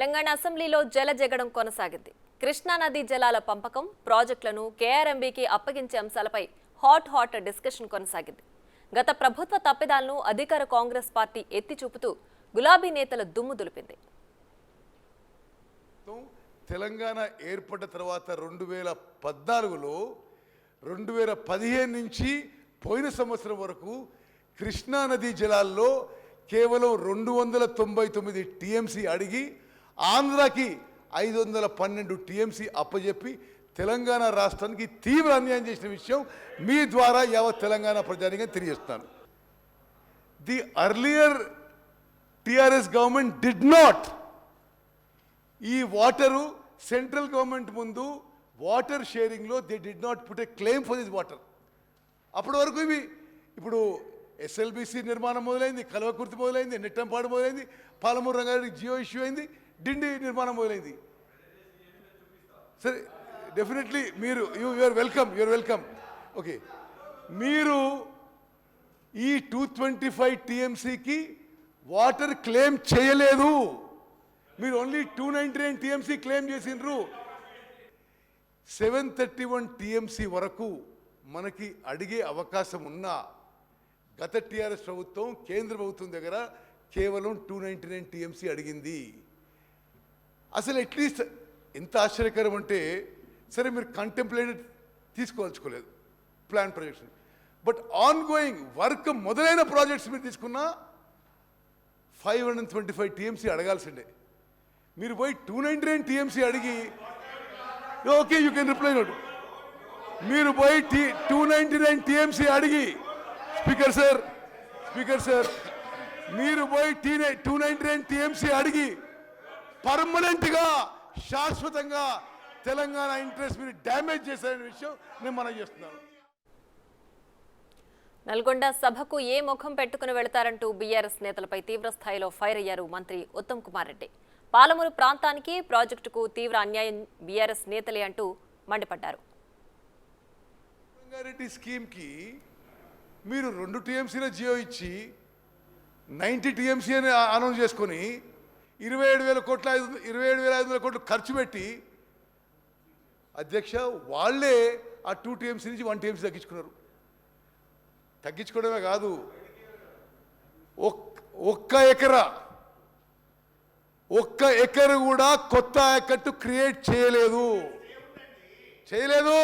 తెలంగాణ అసెంబ్లీలో జలజగడం కొనసాగింది. కృష్ణా నది జలాల పంపకం, ప్రాజెక్టులను కేఆర్ఎంబీకి అప్పగించే అంశాలపై హాట్ డిస్కషన్ కొనసాగింది. గత ప్రభుత్వ తప్పిదాలను అధికార కాంగ్రెస్ పార్టీ ఎత్తి చూపుతూ గులాబీ నేతల దుమ్ము దులిపింది. తెలంగాణ ఏర్పడ్డ తర్వాత 2014లో 2015 నుంచి పోయిన సంవత్సరం వరకు కృష్ణా నదీ జలాల్లో కేవలం 299 టీఎంసీ అడిగి ఆంధ్రాకి 512 టీఎంసీ అప్పజెప్పి తెలంగాణ రాష్ట్రానికి తీవ్ర అన్యాయం చేసిన విషయం మీ ద్వారా యావత్ తెలంగాణ ప్రజానిగా తెలియజేస్తున్నాను. The earlier TRS government did not ఈ వాటరు సెంట్రల్ గవర్నమెంట్ ముందు వాటర్ షేరింగ్లో they did not put a claim for this water. అప్పటి వరకు ఇవి ఇప్పుడు ఎస్ఎల్బిసి నిర్మాణం మొదలైంది, కల్వకుర్తి మొదలైంది, నెట్టంపాడు మొదలైంది, పాలమూరు రంగారెడ్డి జియో ఇష్యూ అయింది, డిండి నిర్మాణం మొదలైంది. సరే, డెఫినెట్లీ మీరు యూఆర్ వెల్కమ్. ఓకే, మీరు ఈ 225 టీఎంసీకి వాటర్ క్లెయిమ్ చేయలేదు. మీరు ఓన్లీ 299 టీఎంసీ క్లెయిమ్ చేసిండ్రు. 731 టీఎంసీ వరకు మనకి అడిగే అవకాశం ఉన్నా గత టీఆర్ఎస్ ప్రభుత్వం కేంద్ర ప్రభుత్వం దగ్గర కేవలం 299 టీఎంసీ అడిగింది. అసలు అట్లీస్ట్ ఎంత ఆశ్చర్యకరం అంటే, సరే మీరు కంటెంప్లేటెడ్ తీసుకోవాల్చుకోలేదు plan projection, but on going work మొదలైన ప్రాజెక్ట్స్ మీరు తీసుకున్నా 525 టీఎంసీ అడగాల్సిందే. మీరు పోయి 299 టీఎంసీ అడిగి, okay you can reply note, మీరు పోయి 299 టీఎంసీ అడిగి, స్పీకర్ సార్ మీరు పోయి 299 టీఎంసీ అడిగి పర్మనెంట్గా శాశ్వతంగా తెలంగాణ ఇంట్రెస్ట్ మీరు డ్యామేజ్ చేశారనే విషయం నేను మనం చేస్తున్నాను. నల్గొండ సభకు ఏ ముఖం పెట్టుకుని వెళతారంటూ బీఆర్ఎస్ నేతలపై తీవ్ర స్థాయిలో ఫైర్ అయ్యారు మంత్రి ఉత్తమ్ కుమార్ రెడ్డి. పాలమూరు ప్రాంతానికి ప్రాజెక్టుకు తీవ్ర అన్యాయం బీఆర్ఎస్ నేతలే అంటూ మండిపడ్డారు. రంగారెడ్డి స్కీమ్కి మీరు 2 టీఎంసీల జియో ఇచ్చి 90 టీఎంసీ అని అనౌన్స్ చేసుకొని 27,500 కోట్లు ఖర్చు పెట్టి, అధ్యక్ష వాళ్ళే ఆ 2 టీఎంసీ నుంచి 1 టీఎంసీ తగ్గించుకున్నారు. తగ్గించుకోవడమే కాదు, ఒక్క ఎకరు కూడా కొత్త ఆయకట్టు క్రియేట్ చేయలేదు. చేయలేదు.